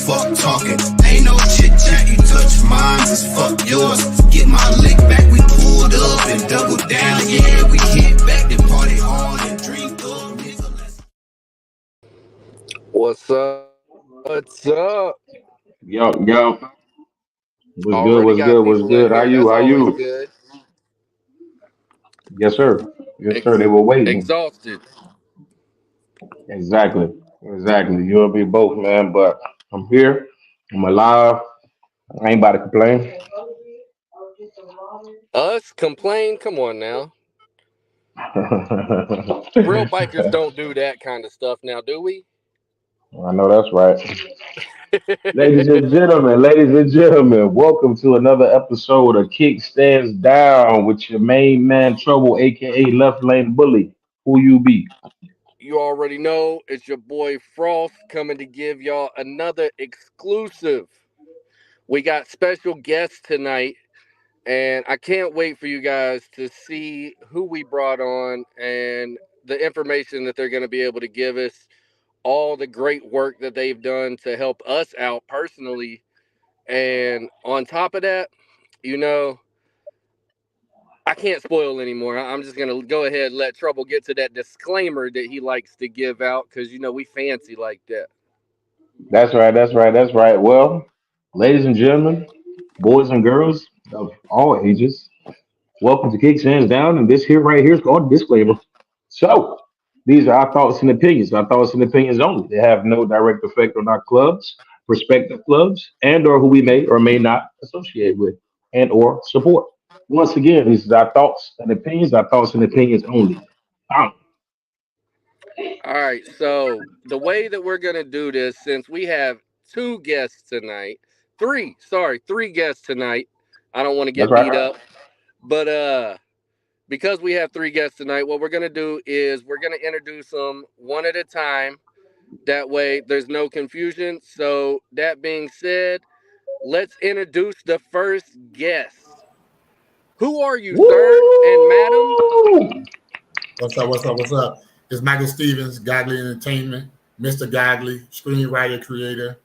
fuck talking. Ain't no chit chat, you touch mine, it's fuck yours. Get my lick back, we pulled up and doubled down. Yeah, we hit back the party hard and drink up, nigga. What's up? What's up? Yo. What's good? Already What's got good? What's people in good? How here. you? That's How always you? good. Yes, sir. Yes, sir. They were waiting. Exhausted. Exactly. You and me both, man. But I'm here. I'm alive. I ain't about to complain. Us complain? Come on now. I Real bikers don't do that kind of stuff now, do we? know that's right. Ladies and gentlemen, welcome to another episode of Kick Stands Down with your main man Trouble, aka Left Lane Bully. Who you be? You already know it's your boy Frost coming to give y'all another exclusive. We got special guests tonight, and I can't wait for you guys to see who we brought on and the information that they're going to be able to give us, all the great work that they've done to help us out personally. And on top of that, you know, I can't spoil anymore. I'm just going to go ahead and let Trouble get to that disclaimer that he likes to give out because, you know, we fancy like that. That's right. Well, ladies and gentlemen, boys and girls of all ages, welcome to Kicks Hands Down, and this here right here is called disclaimer. So, these are our thoughts and opinions. Our thoughts and opinions only. They have no direct effect on our clubs, prospective clubs, and or who we may or may not associate with and or support. Once again, these are our thoughts and opinions. Our thoughts and opinions only. Bam. All right. So, the way that we're going to do this, since we have two guests tonight, three guests tonight. I don't want to That's get beat right. up, but because we have three guests tonight, what we're going to do is we're going to introduce them one at a time. That way, there's no confusion. So, that being said, let's introduce the first guest. Who are you, sir and madam? Woo! What's up? It's Michael Stevens, Gogley Entertainment, Mr. Gogley, screenwriter, creator,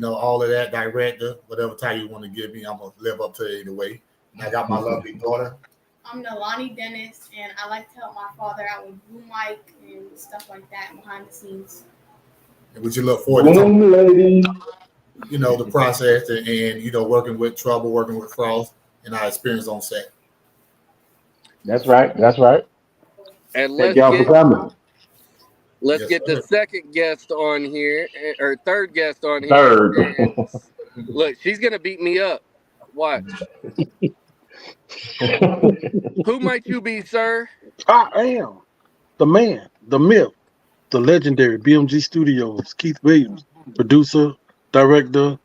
all of that, director, whatever title you want to give me, I'm going to live up to it either way. And I got my lovely daughter. I'm Nalani Dennis, and I like to help my father out with Blue Mike and stuff like that behind the scenes. And would you look forward to Boom, lady. the process and working with Trouble, working with Frost, and our experience on set. That's right. And Thank y'all for coming. let's Yes, get the sir. second guest on here, or third guest on here. Third. And look, she's gonna beat me up. Watch. Who might you be, sir? I am the man, the myth, the legendary BMG Studios, Keith Williams, producer, director,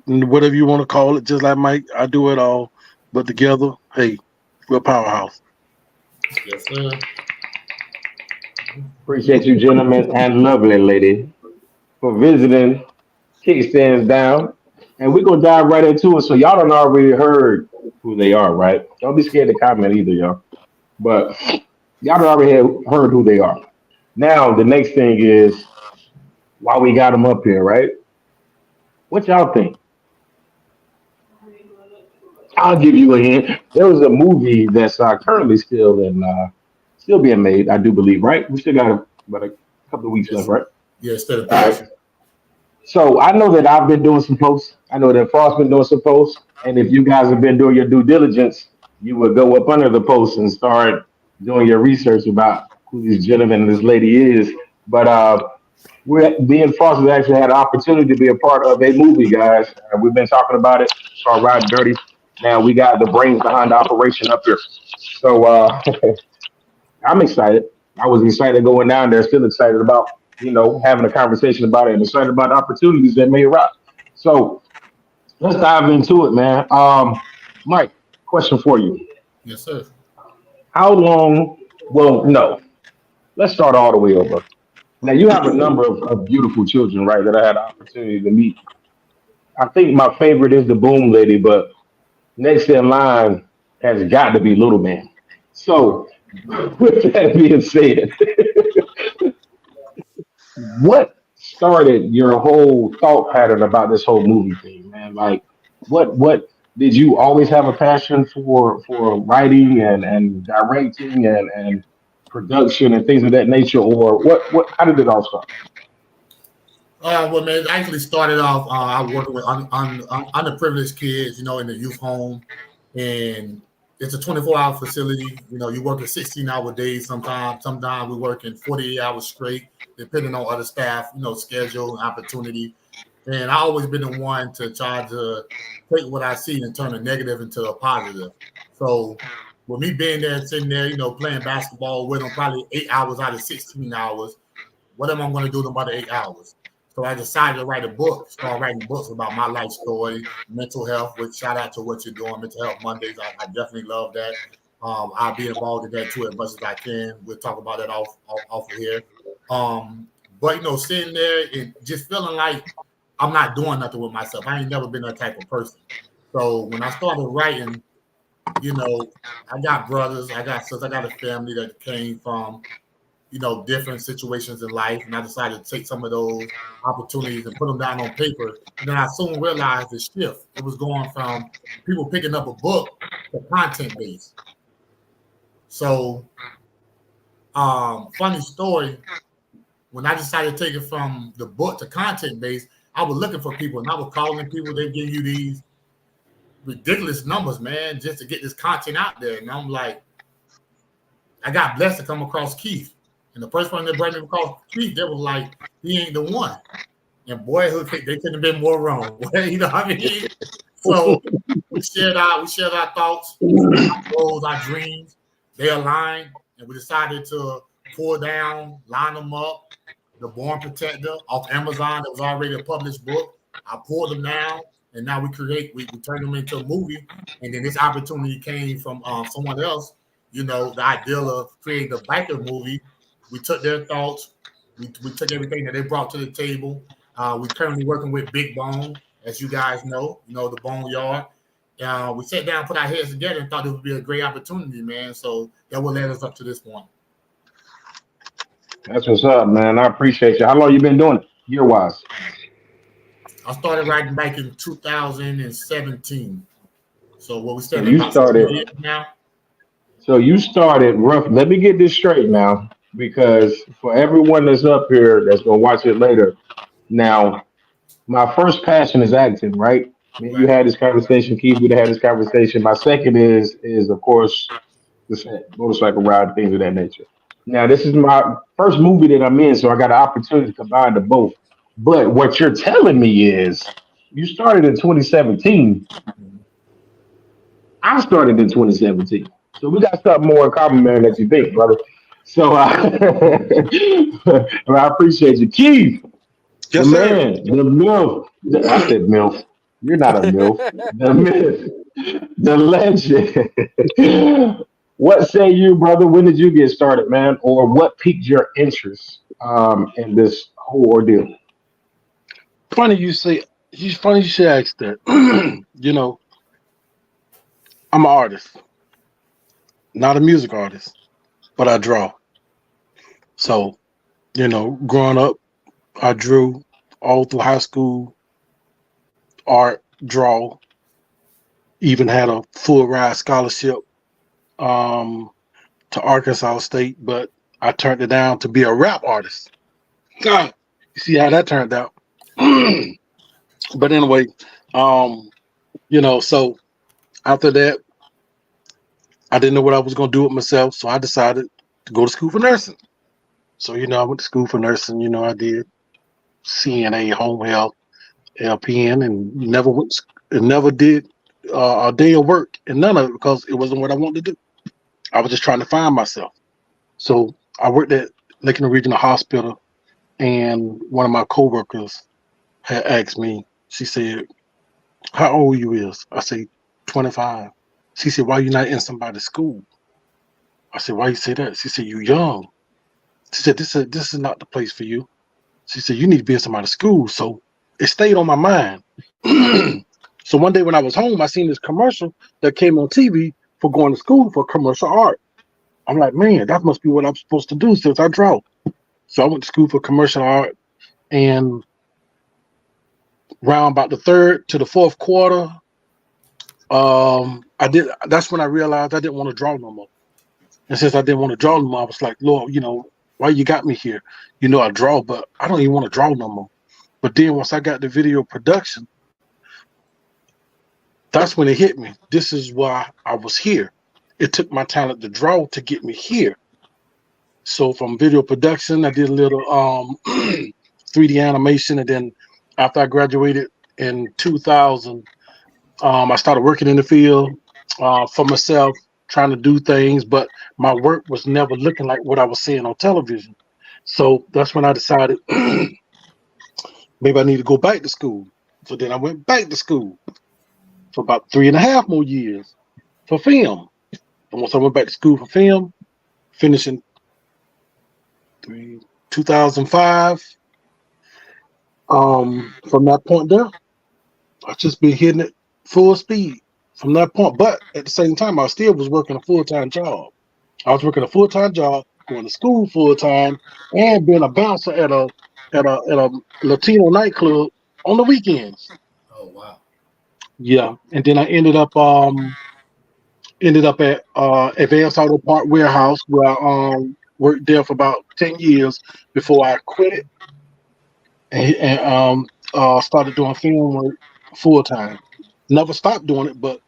whatever you want to call it. Just like Mike, I do it all. But together, hey, we're a powerhouse. Yes, sir. Appreciate you, gentlemen and lovely lady, for visiting Kickstands Down. And we're going to dive right into it. So, y'all done already heard who they are, right? Don't be scared to comment either, y'all. But y'all done already heard who they are. Now, the next thing is why we got them up here, right? What y'all think? I'll give you a hint. There was a movie that's currently still being made, I do believe, right? We still got about a couple of weeks left, Yes. right? Yeah, instead of All right. So I know that I've been doing some posts. I know that Frost been doing some posts. And if you guys have been doing your due diligence, you would go up under the post and start doing your research about who this gentleman and this lady is. But me and Frost has actually had an opportunity to be a part of a movie, guys. We've been talking about it. It's called Riding Dirty. Now we got the brains behind the operation up here. So I'm excited. I was excited going down there, still excited about, having a conversation about it and excited about the opportunities that may arise. So let's dive into it, man. Mike, question for you. Yes, sir. How long, well, no, let's start all the way over. Now you have a number of beautiful children, right, that I had the opportunity to meet. I think my favorite is the Boom Lady, but next in line has got to be Little Man. So, with that being said, what started your whole thought pattern about this whole movie thing, man? Like, what did you always have a passion for writing and directing and production and things of that nature, or what? How did it all start? Well, man, it actually started off. I worked with underprivileged kids, in the youth home, and it's a 24-hour facility. You work a 16-hour days sometimes. Sometimes we work in 48 hours straight, depending on other staff, schedule and opportunity. And I always been the one to try to take what I see and turn a negative into a positive. So with me being there, sitting there, playing basketball with them probably 8 hours out of 16 hours, what am I going to do in about 8 hours? So I decided to write a book, start writing books about my life story, mental health, which shout out to what you're doing, Mental Health Mondays. I definitely love that. I'll be involved in that too as much as I can. We'll talk about it off of here. But, sitting there and just feeling like I'm not doing nothing with myself. I ain't never been that type of person. So when I started writing, I got brothers, I got sisters, I got a family that came from, different situations in life. And I decided to take some of those opportunities and put them down on paper. And then I soon realized the shift. It was going from people picking up a book to content-based. So, funny story, when I decided to take it from the book to content-based, I was looking for people and I was calling people. They give you these ridiculous numbers, man, just to get this content out there. And I'm like, I got blessed to come across Keith. And the first one that brought me across Keith, they was like, he ain't the one. And boy, they couldn't have been more wrong. You know what I mean? So we shared our thoughts, our goals, our dreams. They aligned, and we decided to pull down, line them up. The Born Protector off Amazon. That was already a published book. I pulled them down, and now we turned them into a movie. And then this opportunity came from someone else. The ideal of creating a biker movie. We took their thoughts. We took everything that they brought to the table. We're currently working with Big Bone, as you guys know, the Boneyard. We sat down, put our heads together, and thought it would be a great opportunity, man. So that will lead us up to this point. That's what's up, man. I appreciate you. How long you been doing it, year-wise? I started writing back in 2017. So what we started now. So you started rough. Let me get this straight now, because for everyone that's up here that's gonna watch it later, now my first passion is acting, right? You had this conversation, Keith. We had this conversation. My second is of course the motorcycle ride, things of that nature. Now, this is my first movie that I'm in, so I got an opportunity to combine the both. But what you're telling me is you started in 2017. I started in 2017. So we got something more in common, man, than you think, brother. So I appreciate you. Keith, Yes, the sir. man, the MILF. I said MILF. You're not a MILF. The myth, the legend. What say you, brother? When did you get started, man? Or what piqued your interest in this whole ordeal? Funny you should ask that. I'm an artist, not a music artist, but I draw. So, growing up, I drew all through high school, art, draw, even had a full ride scholarship to Arkansas State, but I turned it down to be a rap artist. God, you see how that turned out. But anyway, so after that, I didn't know what I was going to do with myself, so I decided to go to school for nursing. So, I went to school for nursing. I did CNA, home health, LPN, and never did a day of work, and none of it because it wasn't what I wanted to do. I was just trying to find myself. So I worked at Lincoln Regional Hospital, and one of my coworkers had asked me, she said, "How old you is?" I said, 25. She said, "Why you not in somebody's school?" I said, "Why you say that?" She said, "You young." She said, this is not the place for you." She said, "You need to be in somebody's school." So it stayed on my mind. So one day when I was home, I seen this commercial that came on TV for going to school for commercial art. I'm like, man, that must be what I'm supposed to do since I draw. So I went to school for commercial art, And round about the third to the fourth quarter, that's when I realized I didn't want to draw no more. And since I didn't want to draw no more, I was like, Lord, why you got me here? I draw, but I don't even want to draw no more. But then once I got the video production, that's when it hit me. This is why I was here. It took my talent to draw to get me here. So from video production, I did a little 3D animation, and then after I graduated in 2000, I started working in the field for myself, trying to do things, but my work was never looking like what I was seeing on television. So that's when I decided maybe I need to go back to school. So then I went back to school for about 3.5 more years for film. And once I went back to school for film, finishing 2005. From that point there, I've just been hitting it full speed from that point. But at the same time, I still was working a full-time job. I was working a full-time job, going to school full-time, and being a bouncer at a Latino nightclub on the weekends. Oh wow. Yeah, and then I ended up at Advanced Auto Part Warehouse, where I worked there for about 10 years before I quit it and started doing film work full-time. Never stopped doing it, but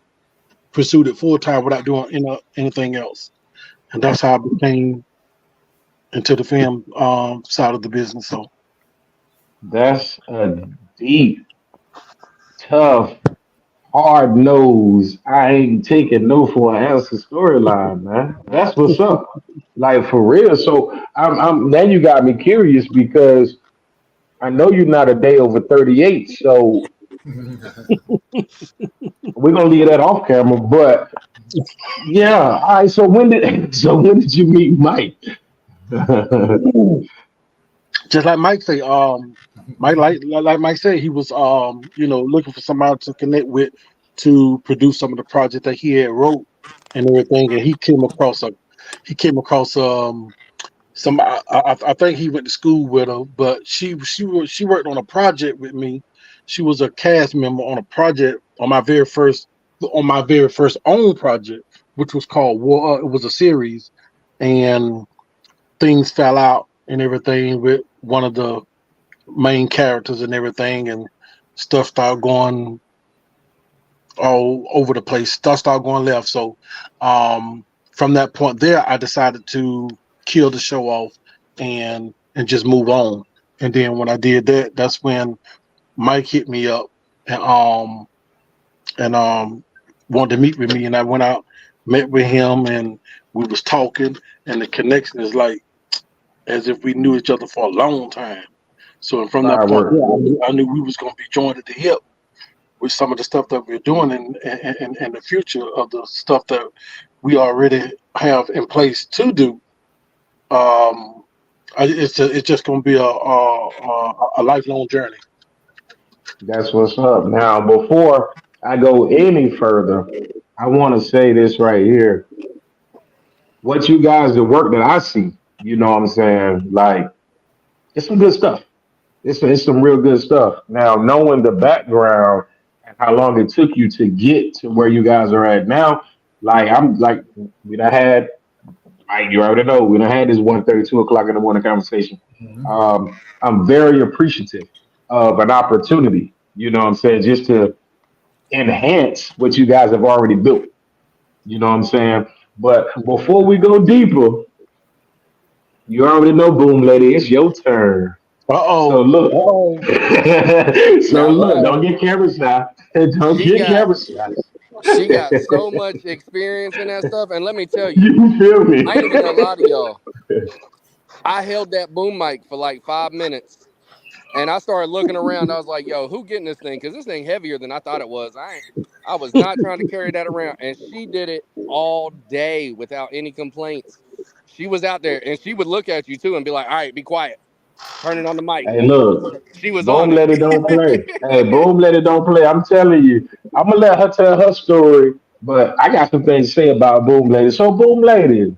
pursued it full-time without doing anything else. And that's how I became into the film side of the business. So That's a deep, tough, hard nose. I ain't taking no for an answer storyline, man. That's what's up. Like for real. So I'm now you got me curious because I know you're not a day over 38. So we're gonna leave that off camera. But yeah, all right. So when did you meet Mike? just like Mike say, Mike like Mike said, he was looking for somebody to connect with to produce some of the projects that he had wrote and everything, and he came across some. I think he went to school with her, but she worked on a project with me. She was a cast member on a project on my very first own project, which was called War. It was a series, and things fell out and everything with one of the main characters and everything, and stuff started going all over the place. Stuff started going left. So from that point there, I decided to kill the show off and just move on. And then when I did that, that's when Mike hit me up and wanted to meet with me. And I went out, met with him, and we was talking, and the connection is like as if we knew each other for a long time. So from that point, I knew we was going to be joined at the hip with some of the stuff that we're doing and the future of the stuff that we already have in place to do. It's just going to be a lifelong journey. That's what's up. Now, before I go any further, I want to say this right here. What you guys, the work that I see, you know what I'm saying? Like, it's some good stuff. It's some real good stuff. Now, knowing the background and how long it took you to get to where you guys are at now, like, we done had, like, you already know, we done had this 1:30, 2 o'clock in the morning conversation. Mhm. I'm very appreciative of an opportunity, you know what I'm saying, just to enhance what you guys have already built. You know what I'm saying? But before we go deeper, you already know, Boom Lady, it's your turn. So look, don't get camera shy. Don't get camera shy. She got so much experience in that stuff, and let me tell you, You feel me? I ain't even gonna lie to y'all. I held that boom mic for like 5 minutes, and I started looking around. I was like, "Yo, who getting this thing? Because this thing heavier than I thought it was. I was not trying to carry that around." And she did it all day without any complaints. She was out there, and she would look at you too and be like, "All right, be quiet. Turn it on the mic." Hey, look, She was Boom on Lady it. don't play. Hey, Boom Lady don't play. I'm telling you, I'm gonna let her tell her story, but I got some things to say about Boom Lady. So, Boom Lady,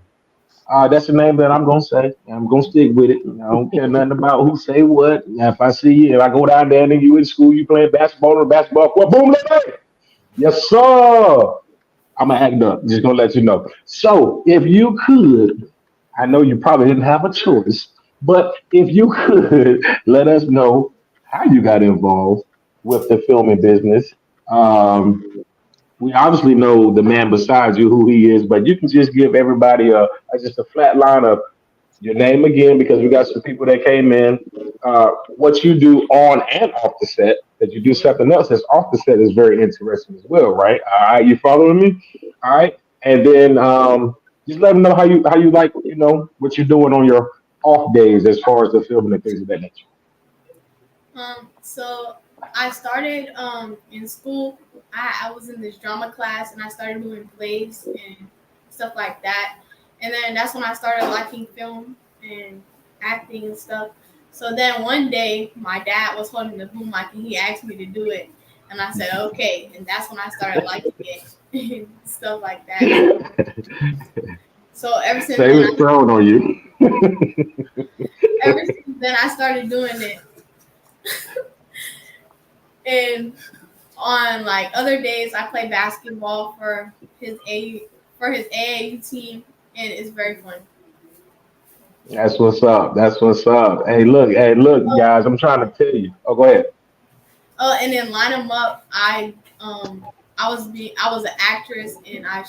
That's the name that I'm gonna say. I'm gonna stick with it. I don't care nothing about who say what. Now, if I see you, if I go down there and you in school, you playing basketball or basketball court, boom, lady. Yes, sir. I'm gonna act up. Just gonna let you know. So, if you could, I know you probably didn't have a choice, but if you could let us know how you got involved with the filming business. We obviously know the man beside you, who he is, but you can just give everybody just a flat line of your name again, because we got some people that came in. What you do on and off the set, that you do something else that's off the set is very interesting as well, right? All right, you following me? All right, and then just let them know how you like, what you're doing on your off days as far as the filming and things of that nature. So I started in school. I was in this drama class and I started doing plays and stuff like that. And then that's when I started liking film and acting and stuff. So then one day my dad was holding the boom mic and he asked me to do it. And I said, okay. And that's when I started liking it and stuff like that. So ever since Say it's thrown on you. ever since then I started doing it. And on like other days, I play basketball for his AAU team, and it's very fun. That's what's up. That's what's up. Hey, look, guys. I'm trying to tell you. Oh, go ahead. Oh, and then Line 'Em Up, I was an actress, and I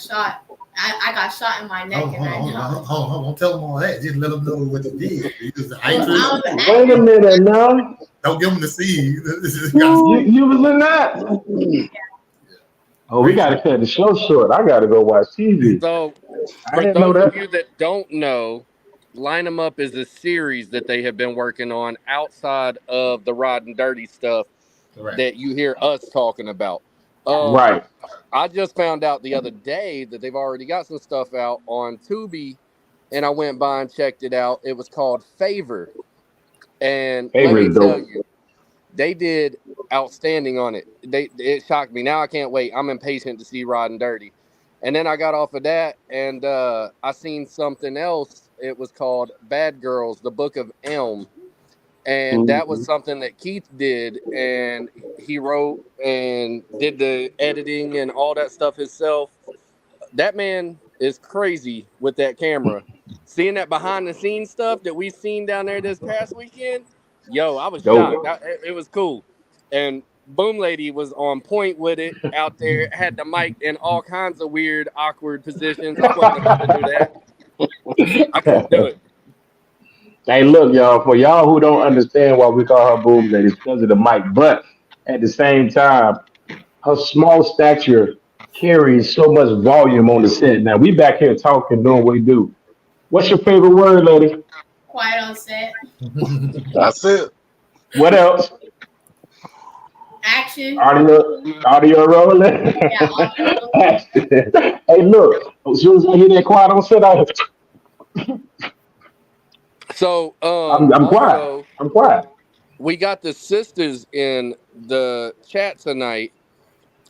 got shot in my neck, and I died. Don't tell them all that. Just let them know what you did. You was an actress. I was an Wait a actress. minute now. Don't give them the seed. You was in that. Oh, we gotta cut the show short. I gotta go watch TV. So, I for didn't know those of that. you that don't know, Line 'Em Up is a series that they have been working on outside of the Rod and Dirty stuff Correct. that you hear us talking about. Right. I just found out the other day that they've already got some stuff out on Tubi, and I went by and checked it out. It was called Favor. And let Favorite me is tell dope. you, they did outstanding on it. It shocked me. Now I can't wait. I'm impatient to see Rod and Dirty. And then I got off of that, and I seen something else. It was called Bad Girls, the Book of Elm. And that was something that Keith did, and he wrote and did the editing and all that stuff himself. That man is crazy with that camera. Seeing that behind the scenes stuff that we seen down there this past weekend, yo, I was shocked. Dope. It was cool. And Boom Lady was on point with it out there, had the mic in all kinds of weird, awkward positions. I wasn't about to do that. I couldn't do it. Hey, look, y'all. For y'all who don't understand why we call her Boom Lady, it's because of the mic. But at the same time, her small stature carries so much volume on the set. Now we back here talking, doing what we do. What's your favorite word, lady? Quiet on set. That's it. What else? Action. Audio rolling. Yeah, audio. Hey, look. As soon as I hear that quiet on set, So, I'm quiet. also, I'm quiet. we got the sisters in the chat tonight.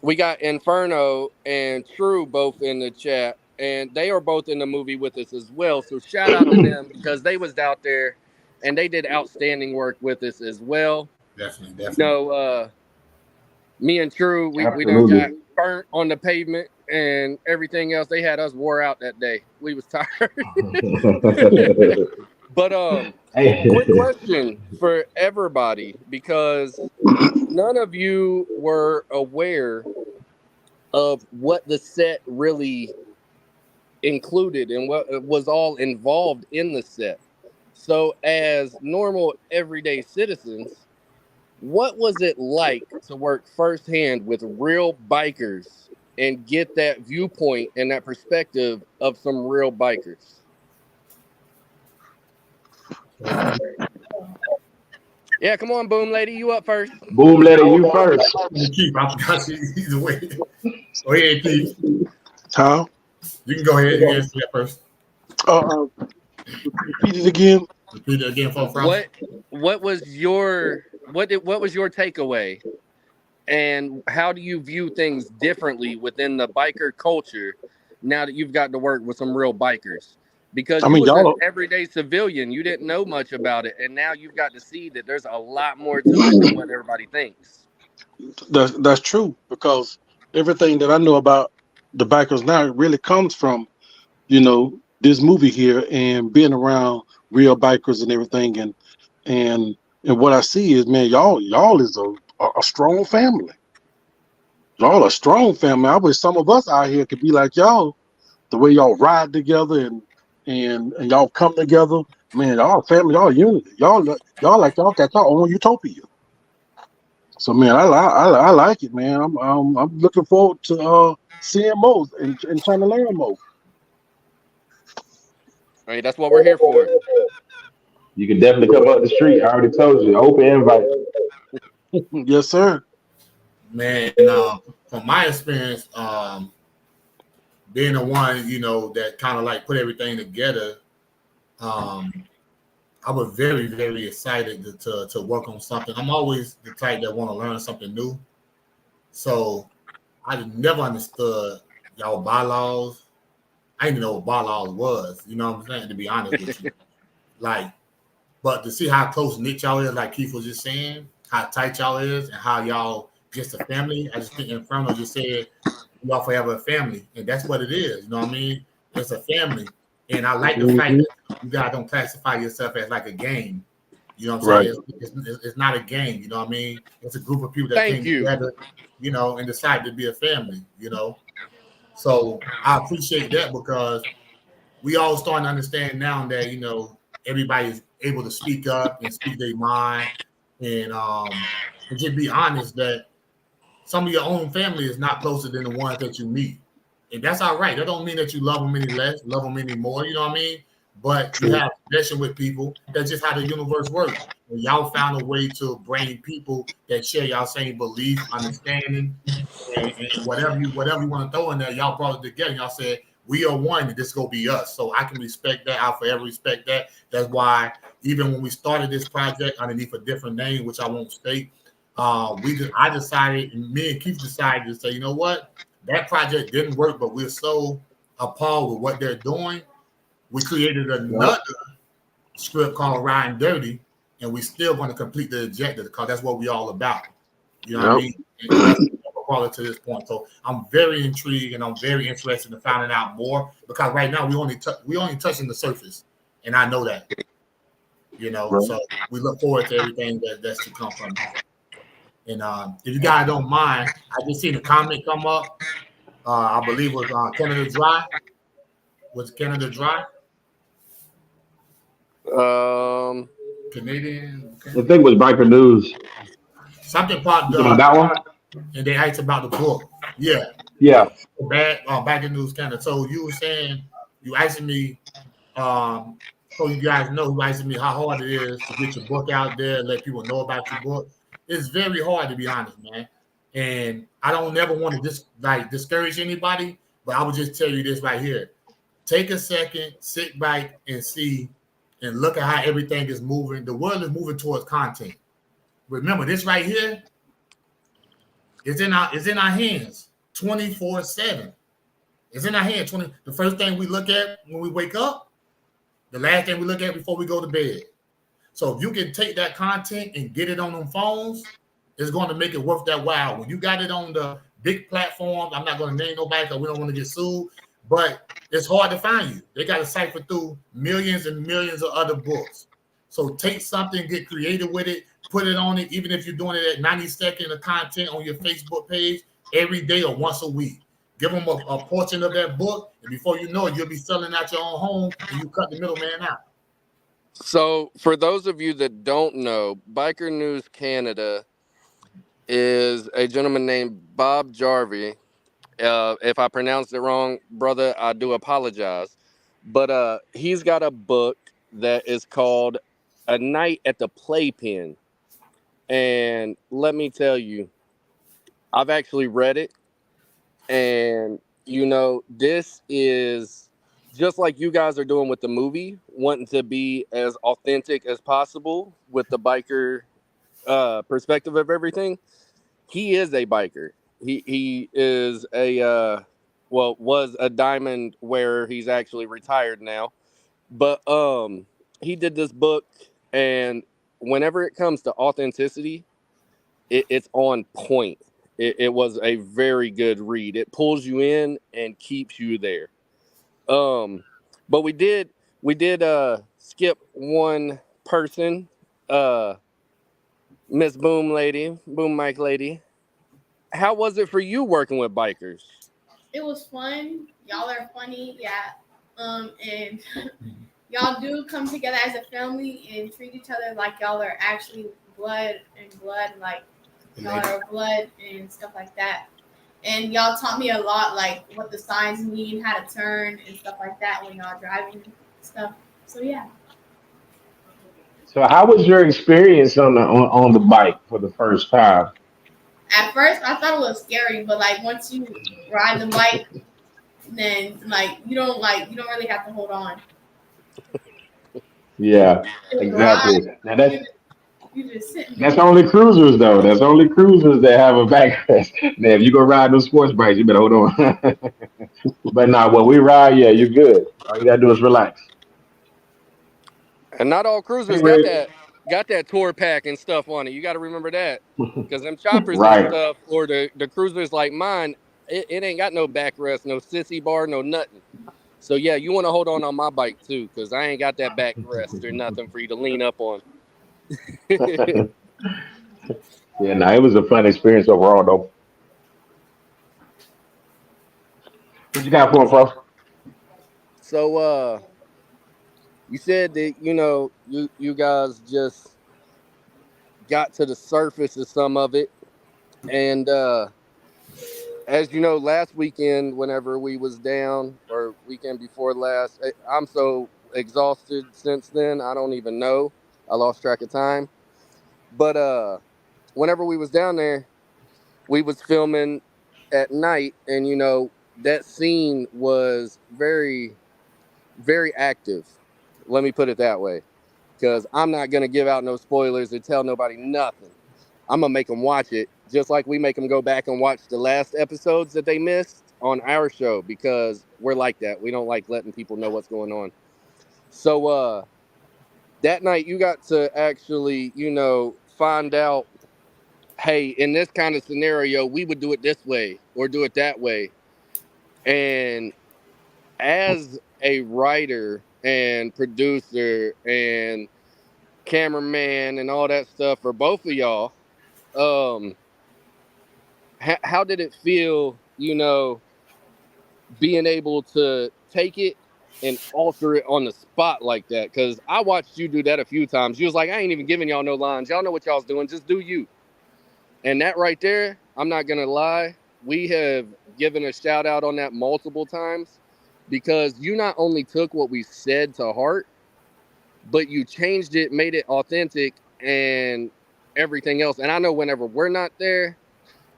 We got Inferno and True both in the chat, and they are both in the movie with us as well. So shout out to them because they was out there and they did outstanding work with us as well. Definitely. Me and True, we done Absolutely. got burnt on the pavement and everything else. They had us wore out that day. We was tired. But quick question for everybody, because none of you were aware of what the set really included and what was all involved in the set. So as normal everyday citizens, what was it like to work firsthand with real bikers and get that viewpoint and that perspective of some real bikers? Yeah, come on, Boom Lady, you up first. Boom, lady, you first. Keith, I forgot he's away. Go ahead, Keith. Huh? You can go ahead and answer that first. Repeat it again. Repeat it again for Frank. What was your takeaway, and how do you view things differently within the biker culture now that you've got to work with some real bikers? because I you mean, was an y'all, everyday civilian. You didn't know much about it, and now you've got to see that there's a lot more to it than what everybody thinks. that's true because everything that I know about the bikers now really comes from, this movie here and being around real bikers and everything. And and what I see is, man, y'all is a strong family. Y'all a strong family. I wish some of us out here could be like y'all, the way y'all ride together and y'all come together. Man, y'all family, y'all unity. Y'all like y'all got your own utopia. So man, I like it, man. I'm looking forward to seeing more and trying to learn more. I mean, that's what we're here for. You can definitely come up the street. I already told you, open invite. Yes, sir. Man, from my experience, being the one, that kind of like put everything together, um, I was very, very excited to work on something. I'm always the type that want to learn something new. So I never understood y'all bylaws. I didn't even know what bylaws was, you know what I'm saying, to be honest with you. Like, but to see how close knit y'all is, like Keith was just saying, how tight y'all is and how y'all just a family. I just think Inferno just said y'all forever a family, and that's what it is. You know what I mean? It's a family, and I like the fact Mhm. that you guys don't classify yourself as like a game. You know what I'm Right. saying? It's not a game. You know what I mean? It's a group of people that Thank came you. together, and decided to be a family. So I appreciate that because we all starting to understand now that everybody's able to speak up and speak their mind, and just be honest that some of your own family is not closer than the ones that you meet. And that's all right. That don't mean that you love them any less, love them any more, you know what I mean? But you True. have connection with people. That's just how the universe works. And y'all found a way to bring people that share y'all same belief, understanding, and whatever you want to throw in there, y'all brought it together. Y'all said, we are one, and this gonna be us. So I can respect that. I'll forever respect that. That's why even when we started this project underneath a different name, which I won't state, I decided, and me and Keith decided to say, you know what, that project didn't work, but we're so appalled with what they're doing. We created another script called Riding Dirty, and we still want to complete the objective because that's what we all about. You know what I Yep. mean? And that's what brought it to this point. So I'm very intrigued and I'm very interested in finding out more because right now we only touching the surface, and I know that. Right. So we look forward to everything that's to come from it. And if you guys don't mind, I just seen a comment come up. I believe it was Canada Dry. Was Canada Dry? Canadian? I think it was Biker News. Something popped You talking about up, that one? and they asked about the book. Yeah, Yeah. back in news Canada. So you were saying, you asking me, so you guys know, you asking me how hard it is to get your book out there, let people know about your book. It's very hard, to be honest, man. And I don't never want to discourage anybody, but I would just tell you this right here. Take a second, sit back and see and look at how everything is moving. The world is moving towards content. Remember, this right here is in our hands 24/7. It's in our hands. The first thing we look at when we wake up, the last thing we look at before we go to bed. So if you can take that content and get it on them phones, it's going to make it worth that while. When you got it on the big platforms, I'm not going to name nobody because we don't want to get sued, but it's hard to find you. They got to cipher through millions and millions of other books. So take something, get creative with it, put it on it, even if you're doing it at 90 seconds of content on your Facebook page every day or once a week. Give them a portion of that book, and before you know it, you'll be selling out your own home, and you cut the middleman out. So, for those of you that don't know, Biker News Canada is a gentleman named Bob Jarvie. If I pronounced it wrong, brother, I do apologize. But he's got a book that is called A Night at the Playpen. And let me tell you, I've actually read it. And, this is just like you guys are doing with the movie, wanting to be as authentic as possible with the biker perspective of everything. He is a biker. He is was a diamond wearer. He's actually retired now, But he did this book, and whenever it comes to authenticity, it's on point. It was a very good read. It pulls you in and keeps you there. But we did skip one person, Miss Boom Mic Lady. How was it for you working with bikers? It was fun. Y'all are funny, yeah. And y'all do come together as a family and treat each other like y'all are actually blood, like y'all are blood and stuff like that. And y'all taught me a lot, like what the signs mean, how to turn and stuff like that when y'all driving and stuff. So yeah. So how was your experience on the bike for the first time? At first, I thought it was scary, but like once you ride the bike, then like you don't really have to hold on. Yeah, You exactly. ride, Now that's you just sitting that's there. only cruisers though. That's only cruisers that have a backrest. Now if you go ride those sports bikes, you better hold on. But now when we ride, yeah, you're good. All you gotta do is relax. And not all cruisers got Anyway, that tour pack and stuff on it. You got to remember that, because them choppers and right. stuff, or the cruisers like mine, it ain't got no backrest, no sissy bar, no nothing. So yeah, you want to hold on my bike too, because I ain't got that backrest or nothing for you to lean up on. Yeah, no, it was a fun experience overall though. What you got for him, bro? So you said that you guys just got to the surface of some of it, and as you know, last weekend, whenever we was down, or weekend before last, I'm so exhausted since then, I don't even know. I lost track of time. But whenever we was down there, we was filming at night, and that scene was very, very active. Let me put it that way, because I'm not gonna give out no spoilers or tell nobody nothing. I'm gonna make them watch it, just like we make them go back and watch the last episodes that they missed on our show, because we're like that. We don't like letting people know what's going on. So that night you got to actually, find out, hey, in this kind of scenario, we would do it this way or do it that way. And as a writer and producer and cameraman and all that stuff for both of y'all, um, how did it feel, being able to take it and alter it on the spot like that? Because I watched you do that a few times. You was like, I ain't even giving y'all no lines. Y'all know what y'all's doing. Just do you. And that right there, I'm not going to lie, we have given a shout out on that multiple times, because you not only took what we said to heart, but you changed it, made it authentic and everything else. And I know whenever we're not there,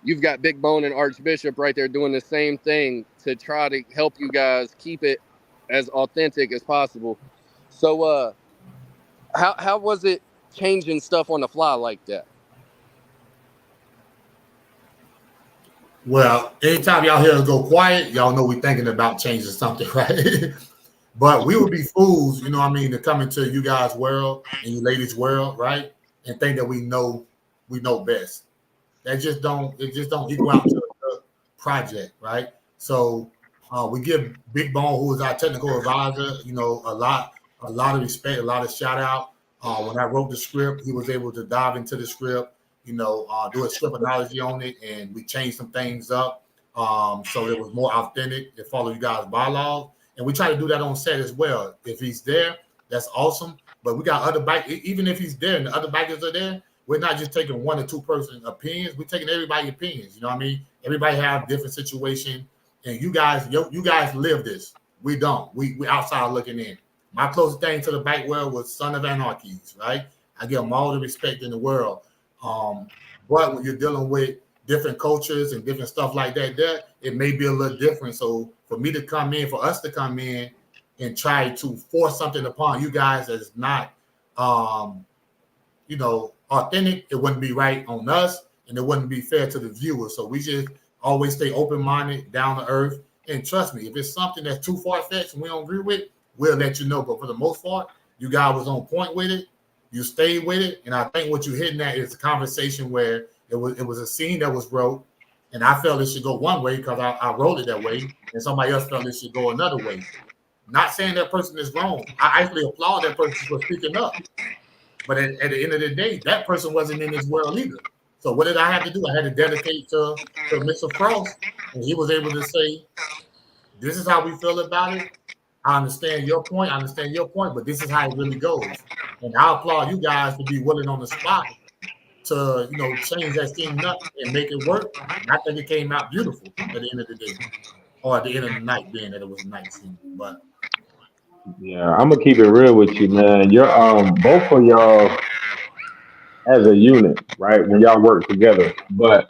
you've got Big Bone and Archbishop right there doing the same thing to try to help you guys keep it as authentic as possible. So how was it changing stuff on the fly like that? Well, anytime y'all hear us go quiet, y'all know we're thinking about changing something, right? But we would be fools, you know what I mean, to come into you guys' world and you ladies' world, right? And think that we know best. That just don't equal out to the project, right? So we give Big Bone, who is our technical advisor, a lot of respect, a lot of shout out. When I wrote the script, he was able to dive into the script, do a script analogy on it, and we changed some things up so it was more authentic. It followed you guys' bylaws, and we try to do that on set as well. If he's there, that's awesome. But we got other bike, even if he's there and the other bikers are there, we're not just taking one or two person opinions. We're taking everybody's opinions. You know what I mean? Everybody have different situation, and you guys live this. We don't. We outside looking in. My closest thing to the bike world was Son of Anarchies, right? I give them all the respect in the world. But when you're dealing with different cultures and different stuff like that, it may be a little different. So for us to come in and try to force something upon you guys that is not, authentic, it wouldn't be right on us, and it wouldn't be fair to the viewer. So we just always stay open-minded, down to earth, and trust me, if it's something that's too far-fetched and we don't agree with, we'll let you know. But for the most part, you guys was on point with it. You stayed with it, and I think what you're hitting at is a conversation where it was a scene that was wrote, and I felt it should go one way because I wrote it that way, and somebody else felt it should go another way. Not saying that person is wrong. I actually applaud that person for speaking up. But at the end of the day, that person wasn't in this world either. So what did I have to do? I had to dedicate to Mr. Frost, and he was able to say, this is how we feel about it. I understand your point, but this is how it really goes. And I applaud you guys to be willing on the spot to, change that scene up and make it work. And I think it came out beautiful at the end of the day. Or at the end of the night, being that it was a night scene. But Yeah, I'm gonna keep it real with you, man. You're both of y'all as a unit, right? When y'all work together, but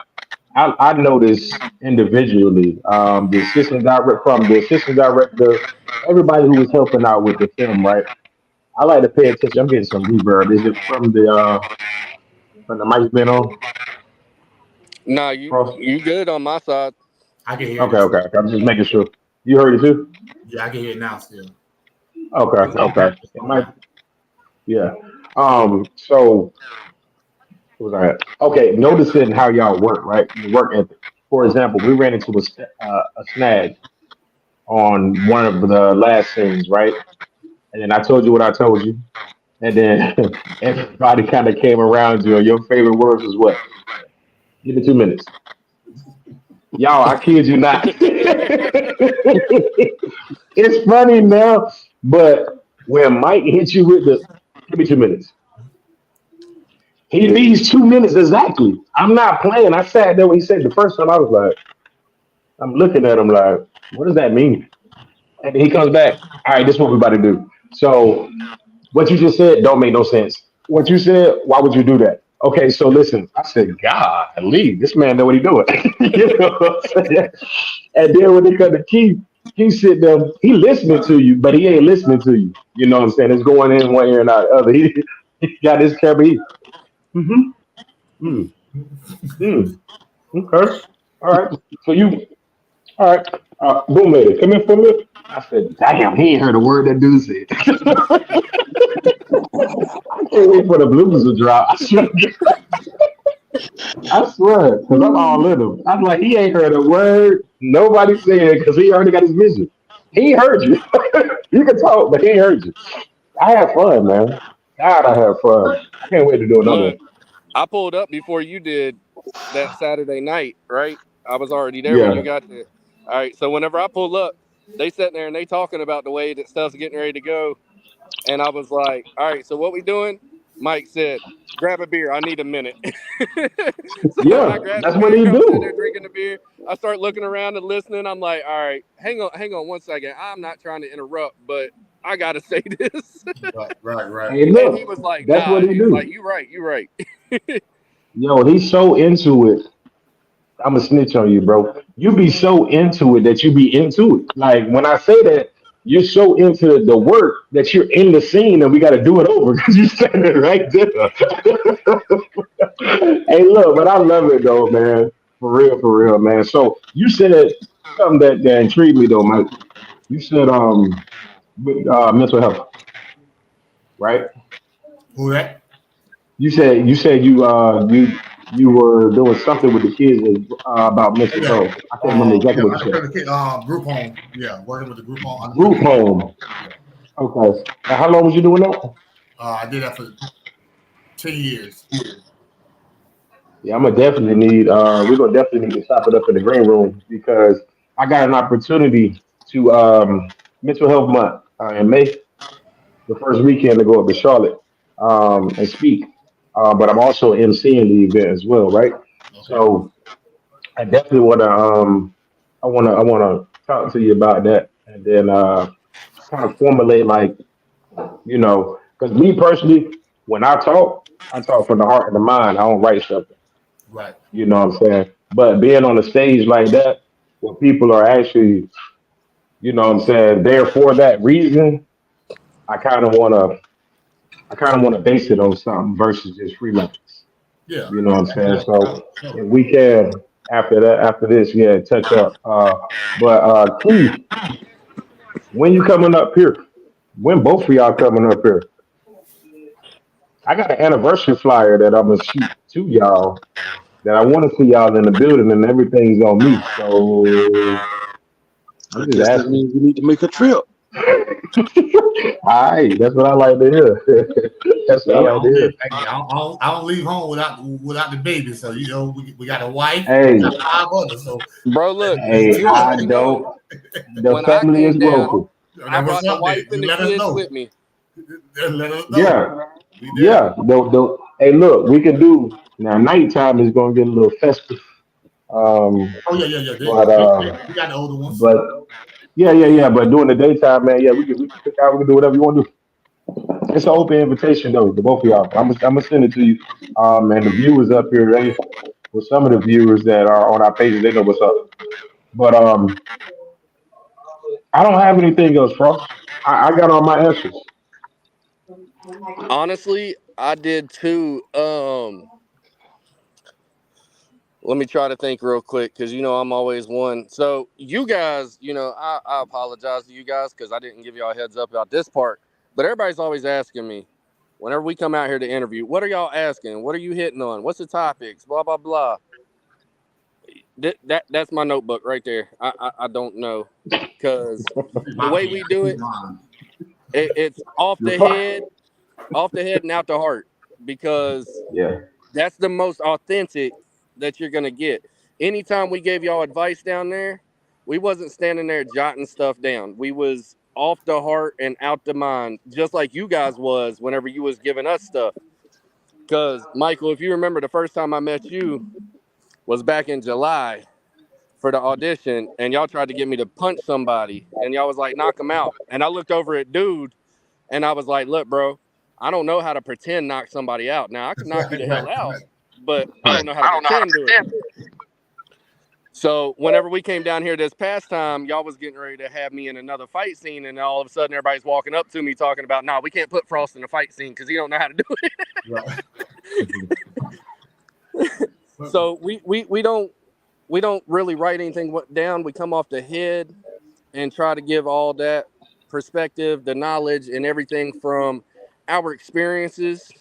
I noticed individually, the assistant director, everybody who was helping out with the film, right? I like to pay attention. I'm getting some reverb. Is it from the mic's been on? Nah, Frost? you good on my side. I can hear Okay. I'm just making sure. You heard it too? Yeah, I can hear it now still. Okay. It might, yeah. So what was I at? Okay, noticing how y'all work, right? Your work ethic. For example, we ran into a snag on one of the last scenes, right? And then I told you what I told you, and then everybody kind of came around you. And your favorite words was what? Give it 2 minutes. Y'all, I kid you not. It's funny now, but when Mike hits you with the give me 2 minutes. He needs 2 minutes exactly. I'm not playing. I sat there when he said the first time. I was like, I'm looking at him like, what does that mean? And he comes back. All right, this is what we're about to do. So what you just said don't make no sense. What you said, why would you do that? Okay, so listen. I said, God, leave. This man know what he's doing. You know what I'm saying? And then when they cut the key, he sit there, he listening to you, but he ain't listening to you. You know what I'm saying? It's going in one ear and out the other. He got his camera. Okay. All right. So all right. Boom lady, come in for me. I said, damn, he ain't heard a word that dude said. I can't wait for the blues to drop. I swear, because I'm all in him. I'm like, he ain't heard a word nobody said because he already got his vision. He heard you. You can talk, but he ain't heard you. I had fun, man. God, I had fun. I can't wait to do another one. I pulled up before you did that Saturday night, right? I was already there when you got there. All right, so whenever I pull up, they sitting there and they talking about the way that stuff's getting ready to go. And I was like, all right, so what we doing? Mike said, grab a beer. I need a minute. So Yeah, that's what he do. They're drinking the beer. I start looking around and listening. I'm like, all right, hang on 1 second. I'm not trying to interrupt, but I got to say this. Right. Hey, look, And he was like, that's nah. what he He do. was like, you right. Yo, he's so into it. I'm going to snitch on you, bro. You be so into it that you be into it. Like, when I say that, you're so into the work that you're in the scene and we got to do it over because you're standing right there. Hey, look, but I love it, though, man. For real, man. So you said something that intrigued me, though, Mike. You said mental health, right? Who that? You said you were doing something with the kids about mental health. I can't remember exactly what you said. Group home. Yeah, working with the group home. Group home. Okay. Now, how long was you doing that? I did that for 10 years. Yeah, we're gonna definitely need to stop it up in the green room because I got an opportunity to mental health month in May, the first weekend to go up to Charlotte and speak. But I'm also emceeing the event as well, right? Okay. So I definitely I wanna talk to you about that and then kind of formulate because me personally, when I talk from the heart and the mind. I don't write something. Right. You know what I'm saying? But being on a stage like that, where people are actually, you know what I'm saying, there for that reason, I kind of wanna base it on something versus just freelance. Yeah. You know what I'm saying? So if we can after this, touch up. But Keith, when you coming up here? When both of y'all coming up here? I got an anniversary flyer that I'm gonna shoot to y'all that I want to see y'all in the building, and everything's on me. So I'm I just guess that asking. means we need to make a trip. All right, that's what I like to hear. That's what I Hey, like to hear. I don't leave home without the baby. So you know, we got a wife, we Hey, got 5 others. So Bro, look, hey, you I already know don't. The when I family is came down, welcome. I now what's brought the up there? wife and You the let us kids know. with me. Let us know. Yeah, We there. yeah. Hey, look, we can do now. Nighttime is gonna get a little festive. Um, Oh yeah. but We got the older ones. but yeah. But during the daytime, man, yeah, we can pick out. We can do whatever you want to do. It's an open invitation though, to both of y'all. I'm gonna send it to you. And the viewers up here, well, some of the viewers that are on our pages, they know what's up. But I don't have anything else, Frost. I got all my answers. Honestly, I did too. Let me try to think real quick because I'm always one. So you guys, I apologize to you guys because I didn't give y'all a heads up about this part. But everybody's always asking me whenever we come out here to interview, what are y'all asking? What are you hitting on? What's the topics? Blah blah blah. That's my notebook right there. I don't know because the My way pen. we do it, it's You're fine. off the head and out the heart because Yeah. that's the most authentic that you're gonna get. Anytime we gave y'all advice down there, we wasn't standing there jotting stuff down. We was off the heart and out the mind, just like you guys was whenever you was giving us stuff. Cause Michael, if you remember the first time I met you was back in July for the audition, and y'all tried to get me to punch somebody, and y'all was like, knock him out. And I looked over at dude and I was like, look, bro, I don't know how to pretend knock somebody out. Now I can knock you the hell out, but I don't know how to pretend to it. So whenever we came down here this past time, y'all was getting ready to have me in another fight scene, and all of a sudden everybody's walking up to me talking about, nah, we can't put Frost in a fight scene because he don't know how to do it. Right. So we don't really write anything down. We come off the head and try to give all that perspective, the knowledge, and everything from our experiences.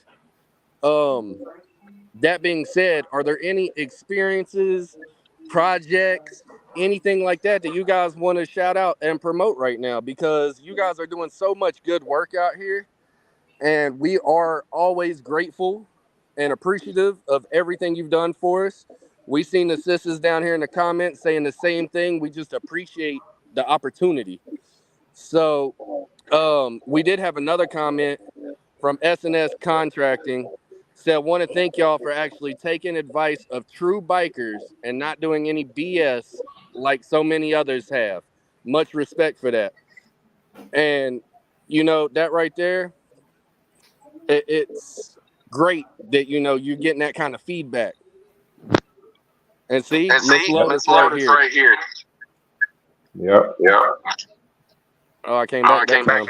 That being said, are there any experiences, projects, anything like that that you guys want to shout out and promote right now? Because you guys are doing so much good work out here, and we are always grateful and appreciative of everything you've done for us. We seen the sisters down here in the comments saying the same thing. We just appreciate the opportunity. So we did have another comment from SNS Contracting. Said, want to thank y'all for actually taking advice of true bikers and not doing any BS like so many others have. Much respect for that. And that right there, it's great that you're getting that kind of feedback. And see, Miss Lotus right here. Yep. Oh, I came back that time.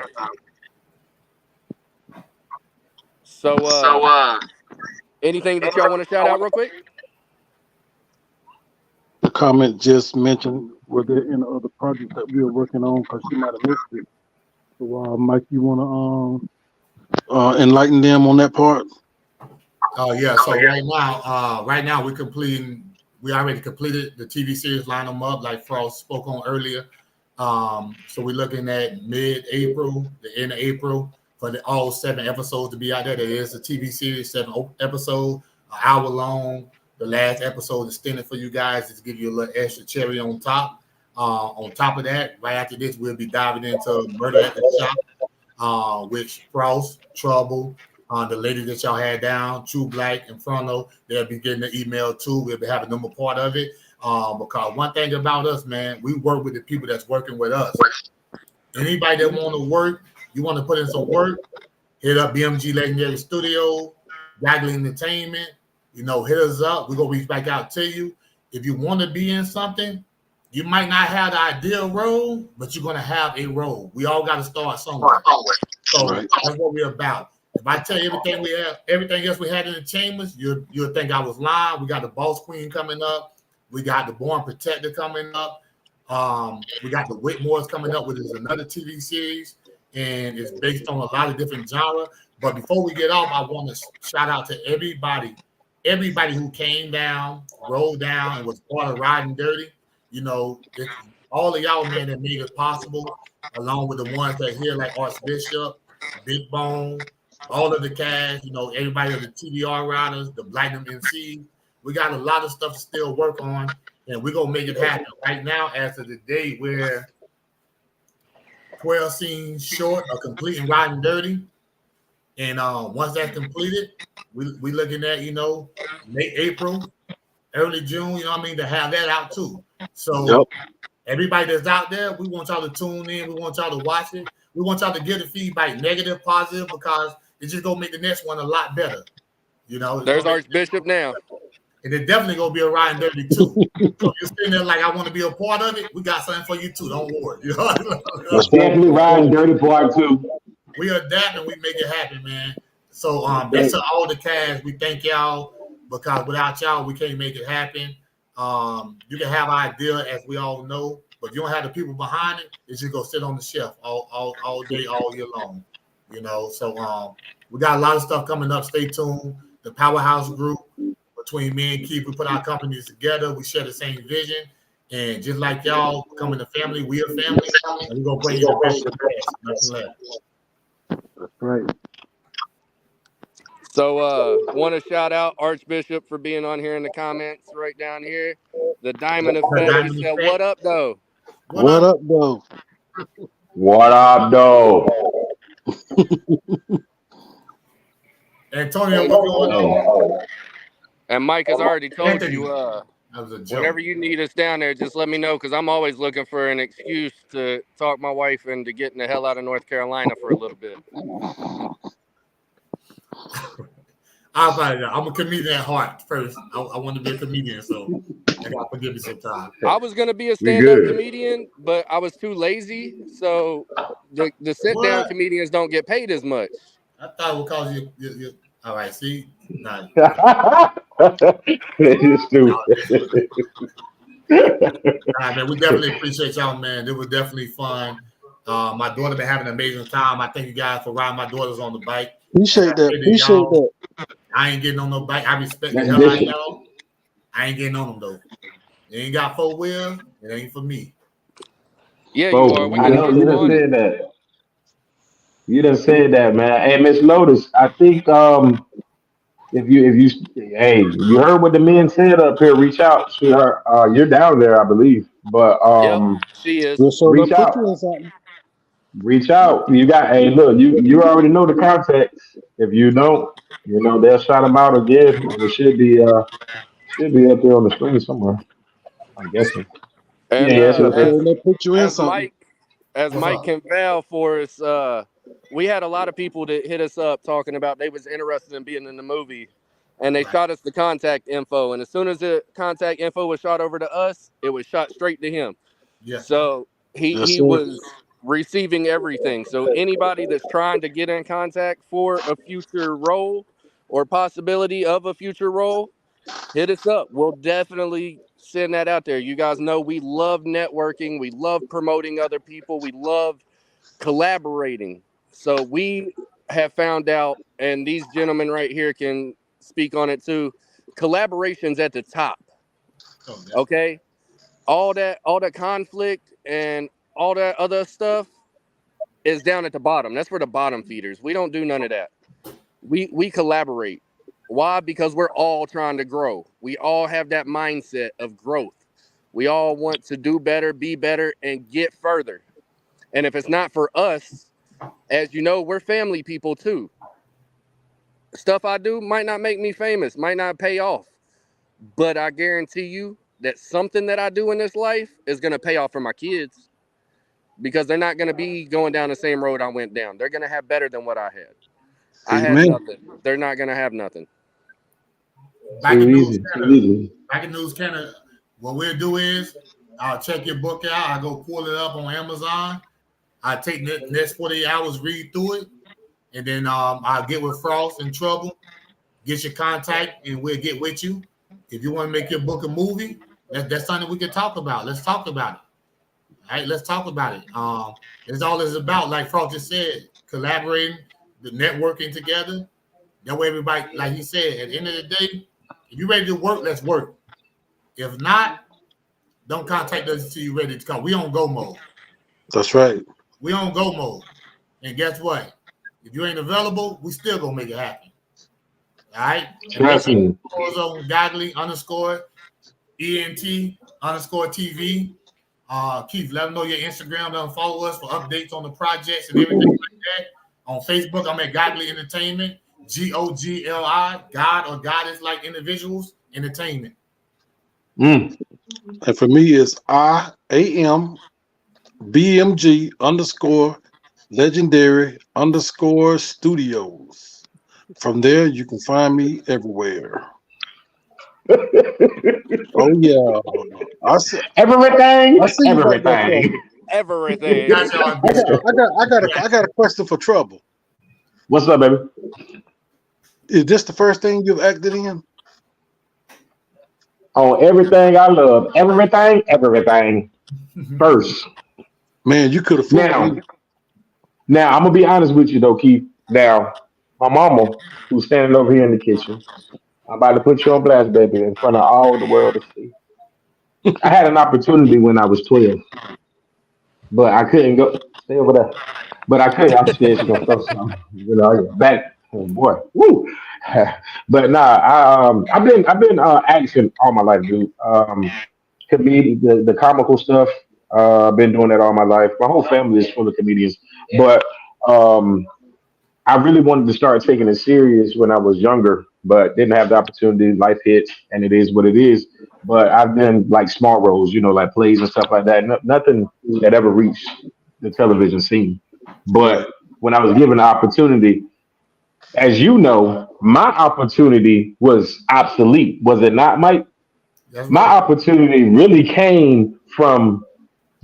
So, anything that y'all want to shout out real quick? The comment just mentioned, were there any other projects that we are working on? Because you might have missed it. So, Mike, you want to enlighten them on that part? Yeah. So right now we already completed the TV series Line 'Em Up, like Frost spoke on earlier. So we're looking at mid-April, the end of April, for all 7 episodes to be out there. There is a TV series, 7 episodes, an hour long. The last episode extended for you guys to give you a little extra cherry on top. On top of that, right after this, we'll be diving into Murder at the Shop, which Frost, Trouble, the lady that y'all had down, True Black, Inferno, they'll be getting the email too. We'll be having them a part of it. Because one thing about us, man, we work with the people that's working with us. Anybody that want to work, you want to put in some work, hit up BMG Legendary Studio, Gagley Entertainment. Hit us up. We're going to reach back out to you. If you want to be in something, you might not have the ideal role, but you're going to have a role. We all got to start somewhere. So that's what we're about. If I tell you everything else we had in the chambers, you'll think I was lying. We got the Boss Queen coming up. We got the Born Protector coming up. We got the Whitmores coming up, which is another TV series. and it's based on a lot of different genres. But before we get off, I want to shout out to everybody who came down, rolled down, and was part of Riding Dirty. You know, all of y'all, man, that made it possible, along with the ones that here, like Archbishop, Big Bone, all of the cast, you know, everybody of the TDR riders, the Platinum MC. We got a lot of stuff to still work on, and we're gonna make it happen. Right now, as of the day, we're 12 scenes short of completing Riding Dirty. And once that's completed, we looking at, you know, late April, early June, you know what I mean, to have that out too. So everybody that's out there, we want y'all to tune in. We want y'all to watch it. We want y'all to give the feedback, negative, positive, because it's just gonna make the next one a lot better. You know, There's Archbishop now. and it's definitely gonna be a Riding Dirty too. So if you're sitting there like, I want to be a part of it, we got something for you too. Don't worry. You know? It's definitely Riding Dirty Part 2. We adapt and we make it happen, man. So that's to all the cast. We thank y'all, because without y'all, we can't make it happen. You can have an idea, as we all know, but if you don't have the people behind it, it's just gonna sit on the shelf all day, all year long. You know, so we got a lot of stuff coming up. Stay tuned. The Powerhouse Group, between me and Keith, we put our companies together. We share the same vision. And just like y'all becoming a family, we a family, and we're gonna bring you the best of the best. Nothing less. That's right. So want to shout out Archbishop for being on here in the comments right down here. The Diamond Effect, he said, what up, though? What up, though? What up, though? Antonio, what's going on? And Mike has already told Anthony. you, That was a joke. whenever you need us down there, just let me know, because I'm always looking for an excuse to talk my wife into getting the hell out of North Carolina for a little bit. I'm a comedian at heart first. I want to be a comedian, so I gotta forgive me sometime. I was going to be a stand-up comedian, but I was too lazy, so the sit-down What? comedians don't get paid as much. I thought it would cause you. All right, see, nah. It's stupid. All right, man, we definitely appreciate y'all, man. It was definitely fun. My daughter been having an amazing time. I thank you guys for riding my daughters on the bike. Appreciate that. Appreciate that. I ain't getting on no bike. I respect the That's hell out of vicious. y'all. I ain't getting on them though. You ain't got 4 wheels. It ain't for me. Yeah, you Bro, are. We I can know get you you done on. said that. You done said that, man. Hey, Miss Lotus, I think if you heard what the men said up here, reach out. You're down there, I believe. But Yep, she is. We'll show reach up, put out. you in something. Reach out. You got, hey, look, you already know the contacts. If you don't, they'll shout them out again, and it should be up there on the screen somewhere. I'm guessing. And Yeah, it's up there. They'll put you in as something. Mike What's up? can vouch for us, we had a lot of people that hit us up talking about they was interested in being in the movie, and they shot us the contact info. And as soon as the contact info was shot over to us, it was shot straight to him. Yes. So Yes, he sir. was receiving everything. So anybody that's trying to get in contact for a future role or possibility of a future role, hit us up. We'll definitely send that out there. You guys know we love networking. We love promoting other people. We love collaborating. So we have found out, and these gentlemen right here can speak on it too, collaboration's at the top. Okay? All that conflict and all that other stuff is down at the bottom. That's for the bottom feeders. We don't do none of that. We collaborate. Why? Because we're all trying to grow. We all have that mindset of growth. We all want to do better, be better, and get further. And if it's not for us, as you know, we're family people too. Stuff I do might not make me famous, might not pay off. But I guarantee you that something that I do in this life is going to pay off for my kids, because they're not going to be going down the same road I went down. They're going to have better than what I had. I had Amen. nothing. They're not going to have nothing. Back in News Canada. Easy. Back in News Canada, what we'll do is I'll check your book out. I go pull it up on Amazon. I take the next 48 hours, read through it, and then I'll get with Frost in Trouble, get your contact, and we'll get with you. If you want to make your book a movie, that's something we can talk about. Let's talk about it. right, let's talk about it. It's all it's about, like Frost just said, collaborating, the networking together. That way, everybody, like he said, at the end of the day, if you're ready to work, let's work. If not, don't contact us until you're ready to come. We on go mode. That's right. We on go mode. And guess what? If you ain't available, we still gonna make it happen. All right? And make sure you follow us on Godly _ ENT_TV. Keith, let them know your Instagram. Let them follow us for updates on the projects and everything like that. On Facebook, I'm at Godly Entertainment. GOGLI, God or Goddess like individuals, entertainment. And for me, it's IAM_BMG_legendary_studios. From there, you can find me everywhere. Oh yeah, I see Everything. you right there, Everything. Guys, y'all good stuff. I got a question for Trouble. What's up, baby? Is this the first thing you've acted in? On everything I love, everything first. Man, you could have fooled me. Now I'm gonna be honest with you though, Keith. Now, my mama, who's standing over here in the kitchen, I'm about to put you on blast, baby, in front of all the world to see. I had an opportunity when I was 12, but I couldn't go. Stay over there. But I couldn't. I'm scared she's gonna throw something. You know, back. Oh boy. Woo. But nah, I've been acting all my life, dude. Comedy, the comical stuff. I've been doing that all my life. My whole family is full of comedians, but I really wanted to start taking it serious when I was younger, but didn't have the opportunity. Life hit, and it is what it is. But I've been like small roles, you know, like plays and stuff like that. Nothing that ever reached the television scene. But when I was given the opportunity, as you know, my opportunity was obsolete, was it not, Mike? My opportunity really came from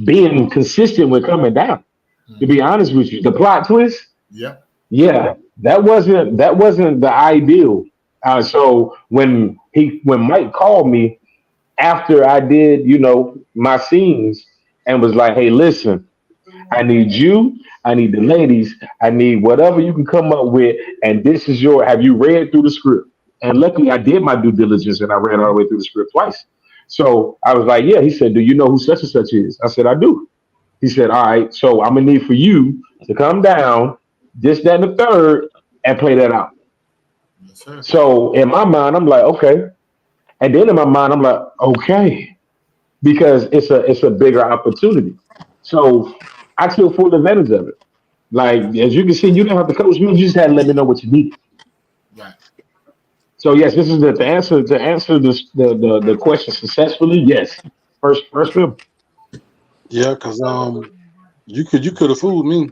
being consistent with coming down. To be honest with you, the plot twist, yeah, that wasn't the ideal. So when Mike called me after I did, you know, my scenes and was like, "Hey, listen, I need you. I need the ladies. I need whatever you can come up with. And this is have you read through the script?" And luckily I did my due diligence and I read all the way through the script twice. So I was like, yeah. He said, "Do you know who such and such is?" I said, "I do." He said, "All right, so I'm gonna need for you to come down, this, that, and the third, and play that out." So in my mind, I'm like, okay. And then in my mind, I'm like, okay, because it's a bigger opportunity. So I took full advantage of it. Like, as you can see, you don't have to coach me. You just had to let me know what you need. Right. So yes, this is to answer the question successfully. Yes, first film. Yeah, because you could have fooled me.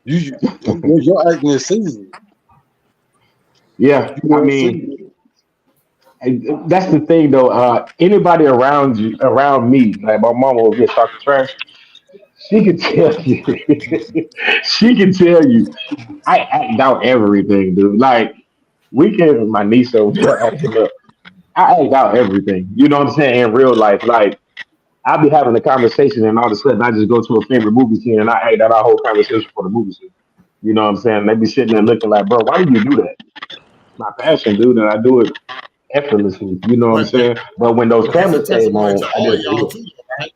Your acting is seasoned. Yeah, I mean, that's the thing though. Anybody around me, like my mama will get talking trash. She can tell you. She can tell you. I act out everything, dude. Like my niece over there acting up. I act out everything. You know what I'm saying? In real life, like I'll be having a conversation, and all of a sudden I just go to a favorite movie scene, and I act out our whole conversation for the movie scene. You know what I'm saying? They be sitting there looking like, "Bro, why do you do that?" It's my passion, dude, and I do it effortlessly. You know what I'm saying? But when those cameras came on, to all of y'all too, right?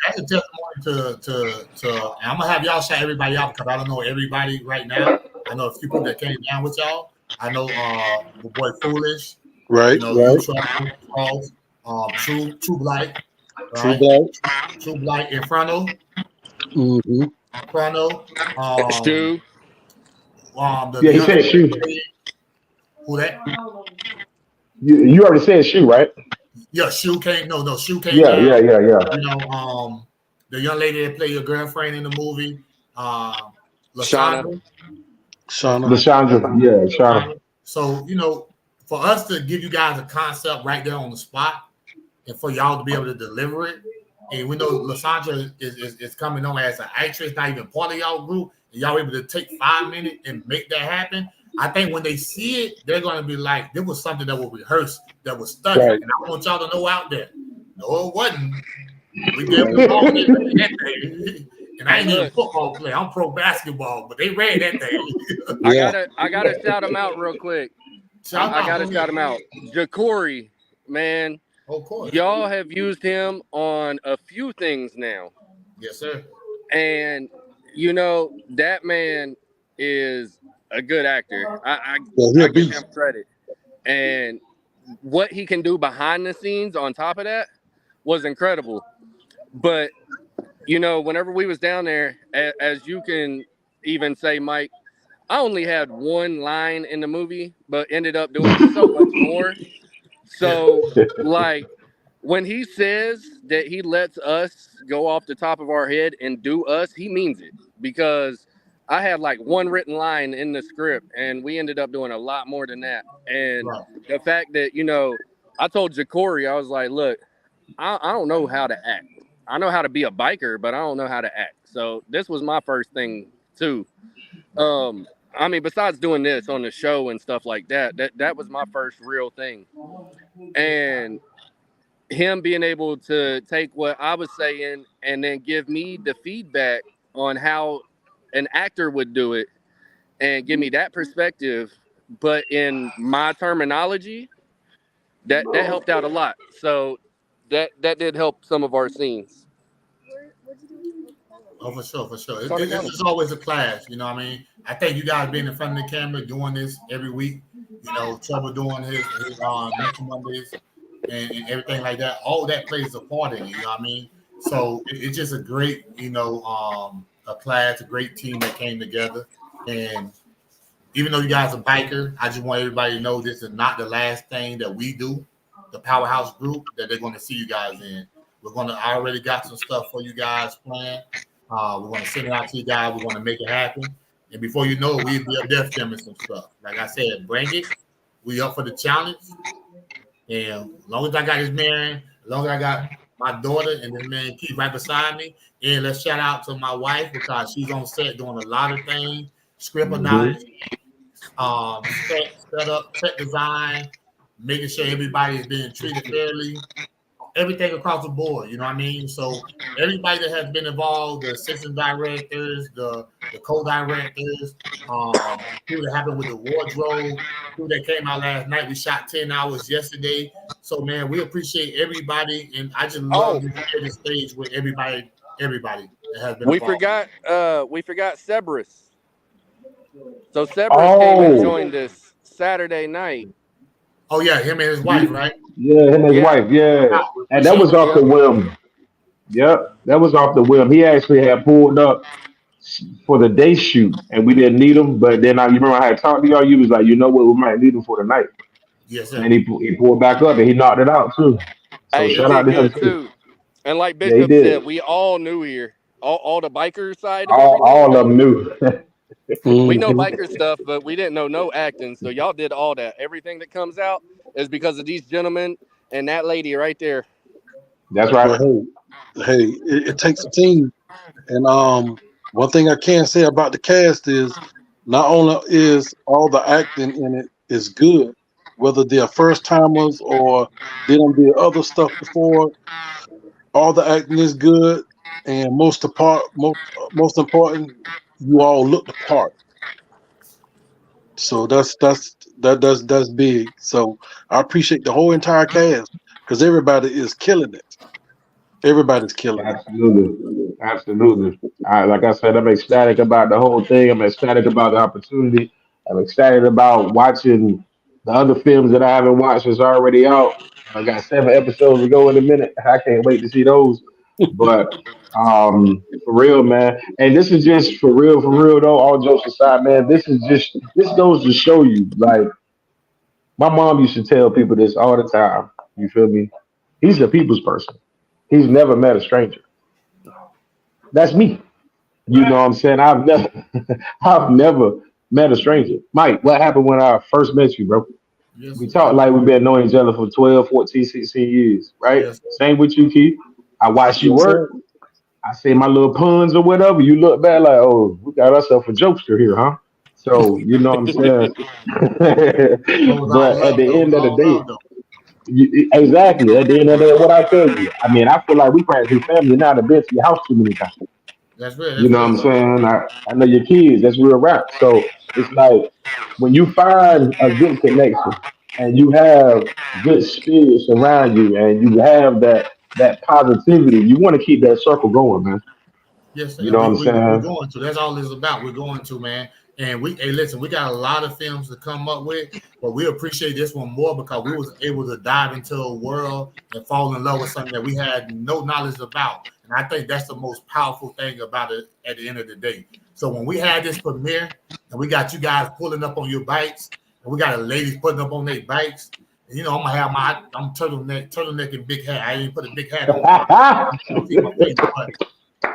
That's a testimony to and I'm gonna have y'all shout everybody out because I don't know everybody right now. I know a few people that came down with y'all. I know the boy Foolish, right? You know, True Blight, right? True Blight, Inferno, Inferno, Stu. He said shoe. Who that? You already said shoe, right? Yeah, Shoe came. No, Shoe came. Yeah. You know, the young lady that played your girlfriend in the movie, Shauna. Shauna. So, you know, for us to give you guys a concept right there on the spot, and for y'all to be able to deliver it, and we know Lysandra is coming on as an actress, not even part of y'all group, and y'all able to take 5 minutes and make that happen. I think when they see it, they're going to be like, there was something that was rehearsed, that was studied. Right. And I want y'all to know out there, no, it wasn't. We gave them the ball. They ran that thing. And I ain't even a Look. football player. I'm pro basketball, but they ran that thing. I gotta shout him out real quick. I gotta shout him out. Jacory, man, Of course. y'all have used him on a few things now. Yes, sir. And you know, that man is a good actor. I give him credit. And what he can do behind the scenes on top of that was incredible. But you know, whenever we was down there, as you can even say, Mike, I only had one line in the movie, but ended up doing so much more. So, like, when he says that he lets us go off the top of our head and do us, he means it. Because I had like one written line in the script, and we ended up doing a lot more than that. And the fact that, you know, I told Jacory, I was like, look, I don't know how to act. I know how to be a biker, but I don't know how to act. So this was my first thing too. I mean, besides doing this on the show and stuff like that, that was my first real thing. And him being able to take what I was saying and then give me the feedback on how an actor would do it and give me that perspective, but in my terminology, that helped out a lot. So that did help some of our scenes. Oh, for sure, for sure. It's always a class, you know what I mean? I think you guys being in front of the camera doing this every week, you know, Trevor doing his Mental Mondays and everything like that, all that plays a part in it, you know what I mean? So it's just a great, you know, a class, a great team that came together. And even though you guys are biker, I just want everybody to know this is not the last thing that we do, the Powerhouse Group, that they're going to see you guys in. I already got some stuff for you guys planned. We're going to send it out to you guys. We're going to make it happen. And before you know it, we'll be up there filming some stuff. Like I said, bring it. We up for the challenge. And as long as I got this man, as long as I got my daughter and this man Keith right beside me, and let's shout out to my wife because she's on set doing a lot of things, script analysis, set up, set design, making sure everybody is being treated fairly. Everything across the board, you know what I mean? So everybody that has been involved, the assistant directors, the co-directors, who that happened with the wardrobe, who that came out last night. We shot 10 hours yesterday. So man, we appreciate everybody, and I just love to share the stage with everybody that has been involved. We forgot Cerberus. So Cerberus came and joined us Saturday night. Oh yeah, him and his wife, right? Yeah, him and his wife, yeah. And that was off the whim. Yep, that was off the whim. He actually had pulled up for the day shoot, and we didn't need him. But then you remember I had talked to y'all. You was like, you know what, we might need him for the night. Yes, sir. And he pulled back up, and he knocked it out too. So hey, shout out to him too. And like Bishop said, we all knew here. All the biker side. All of them knew. We know biker stuff, but we didn't know no acting. So y'all did all that. Everything that comes out is because of these gentlemen and that lady right there. That's right. Hey, it takes a team. And one thing I can say about the cast is not only is all the acting in it is good, whether they're first timers or they done did other stuff before, all the acting is good. And most important, you all look the part. So that's big. So I appreciate the whole entire cast because everybody is killing it. Everybody's killing it. Absolutely. Like I said, I'm ecstatic about the whole thing. I'm ecstatic about the opportunity. I'm excited about watching the other films that I haven't watched that's already out. I got 7 episodes to go in a minute. I can't wait to see those. But for real, man. And this is just for real though, all jokes aside, man. This goes to show you, like, my mom used to tell people this all the time. You feel me? He's a people's person. He's never met a stranger. That's me. You know what I'm saying? I've never met a stranger. Mike, what happened when I first met you, bro? Yes, we talked like we've been knowing each other for 12, 14, 16 years, right? Yes, same with you, Keith. I watch you work. I say my little puns or whatever. You look back like, oh, we got ourselves a jokester here, huh? So, you know what I'm saying? But at the end of the day, Exactly. At the end of the day, what I tell you, I mean, I feel like we practically family now. I've been to your house too many times. That's real. You That's know what real. I'm saying? I know your kids. That's real rap. So it's like when you find a good connection and you have good spirits around you and you have that positivity, you want to keep that circle going, man. Yes, You and know what I'm we're saying? going to. That's all it's about. We're going to, man. And hey, listen, we got a lot of films to come up with, but we appreciate this one more because we was able to dive into a world and fall in love with something that we had no knowledge about. And I think that's the most powerful thing about it at the end of the day. So when we had this premiere and we got you guys pulling up on your bikes, and we got a ladies putting up on their bikes, and, you know, I'm gonna have I'm turtleneck and big hat. I didn't put a big hat on. You can see my face, but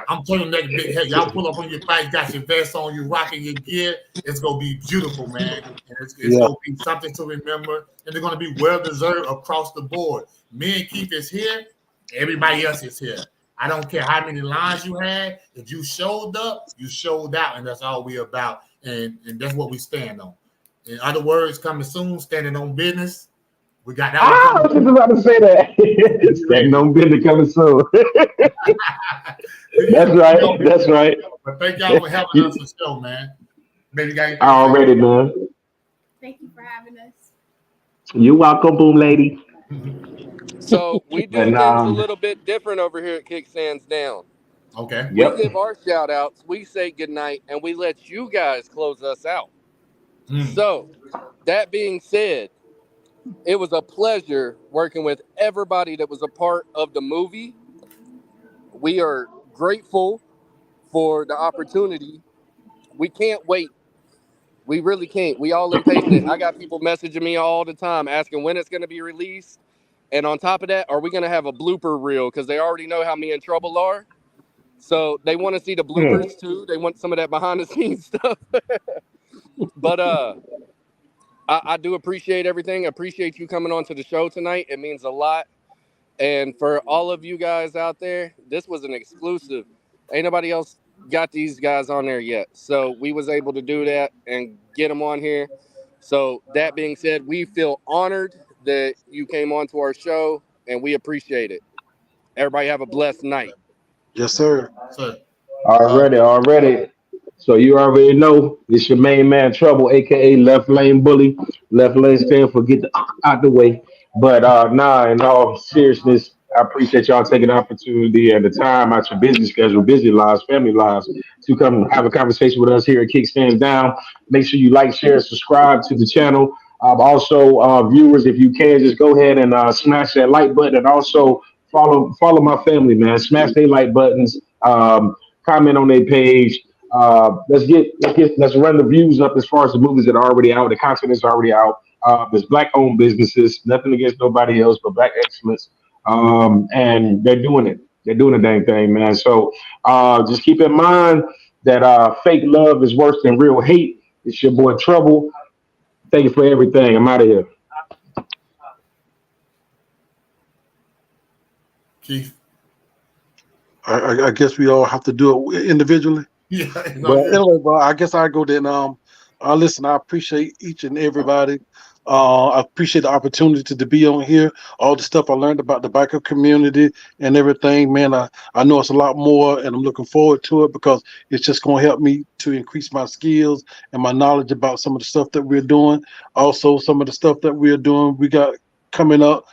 I'm turning that big head. Y'all pull up on your bike, got your vest on, you rocking your gear. It's gonna be beautiful, man. And it's Yeah. gonna be something to remember, and they're gonna be well deserved across the board. Me and Keith is here. Everybody else is here. I don't care how many lines you had. If you showed up, you showed out, and that's all we about. And that's what we stand on. In other words, coming soon, standing on business. We got that one I coming was just soon. about to say that. Stacking on business coming soon. That's right. That's right. But thank y'all for helping us to show, man. Maybe got anything to say? Already, man. Thank you for having us. You welcome, boom lady. So we do But things a little bit different over here at Kickstands Down. Okay. We yep. give our shout outs, we say goodnight, and we let you guys close us out. So, that being said, it was a pleasure working with everybody that was a part of the movie. We are grateful for the opportunity. We can't wait. We really can't. We all impatient. I got people messaging me all the time asking when it's going to be released. And on top of that, are we going to have a blooper reel? Because they already know how me and Trouble are. So they want to see the Hmm. bloopers too. They want some of that behind the scenes stuff. But I do appreciate everything. I appreciate you coming on to the show tonight. It means a lot. And for all of you guys out there, this was an exclusive. Ain't nobody else got these guys on there yet. So we was able to do that and get them on here. So that being said, we feel honored that you came on to our show and we appreciate it. Everybody have a blessed night. Yes, sir. So, Already. So you already know it's your main man Trouble, aka Left Lane Bully. Left Lane stand for get the out the way. But nah, in all seriousness, I appreciate y'all taking the opportunity and the time out your busy schedule, busy lives, family lives, to come have a conversation with us here at Kickstands Down. Make sure you like, share, and subscribe to the channel. Also, viewers, if you can, just go ahead and smash that like button, and also follow my family, man. Smash their like buttons. Comment on their page. Let's run the views up as far as the movies that are already out. The content is already out. There's black owned businesses, nothing against nobody else, but black excellence. And they're doing it. They're doing the dang thing, man. So just keep in mind that fake love is worse than real hate. It's your boy Trouble. Thank you for everything. I'm out of here. Keith. I guess we all have to do it individually. Yeah. But anyway, bro, I guess I go then. Listen, I appreciate each and everybody. I appreciate the opportunity to be on here. All the stuff I learned about the biker community and everything, man. I know it's a lot more, and I'm looking forward to it because it's just going to help me to increase my skills and my knowledge about some of the stuff that we're doing. Also, some of the stuff that we're doing, we got coming up.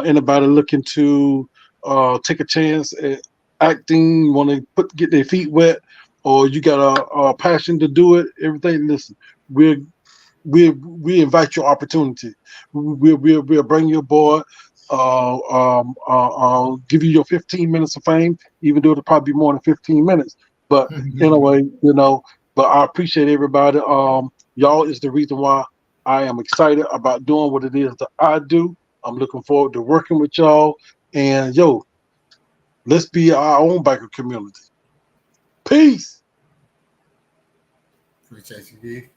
Anybody looking to take a chance at acting, want to get their feet wet, or you got a passion to do it, everything. Listen, we invite your opportunity. We'll bring you aboard. Give you your 15 minutes of fame, even though it'll probably be more than 15 minutes. But anyway, But I appreciate everybody. Y'all is the reason why I am excited about doing what it is that I do. I'm looking forward to working with y'all. And let's be our own biker community. Peace. Appreciate you, Keith.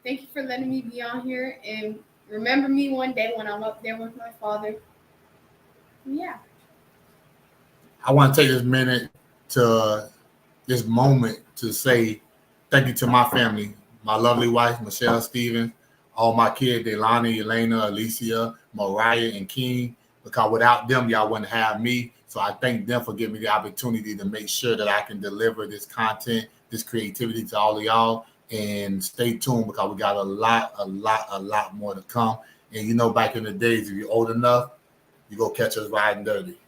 Thank you for letting me be on here, and remember me one day when I'm up there with my father. Yeah. I want to take this moment to say thank you to my family, my lovely wife, Michelle Stevens, all my kids, Delani, Elena, Alicia, Mariah, and King, because without them, y'all wouldn't have me. So I thank them for giving me the opportunity to make sure that I can deliver this content, this creativity to all of y'all. And stay tuned because we got a lot more to come. And you know, back in the days, if you're old enough, you go catch us riding dirty.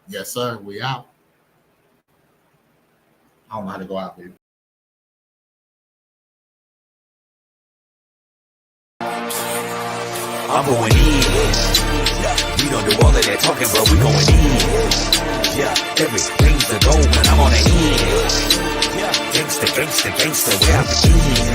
Yes, sir. We out. I don't know how to go out, baby. I'm going in. We don't do all of that talking, but we going in. Yeah, everything's the goal, and I'm on the end. Gangsta, gangsta, gangsta, where I begin.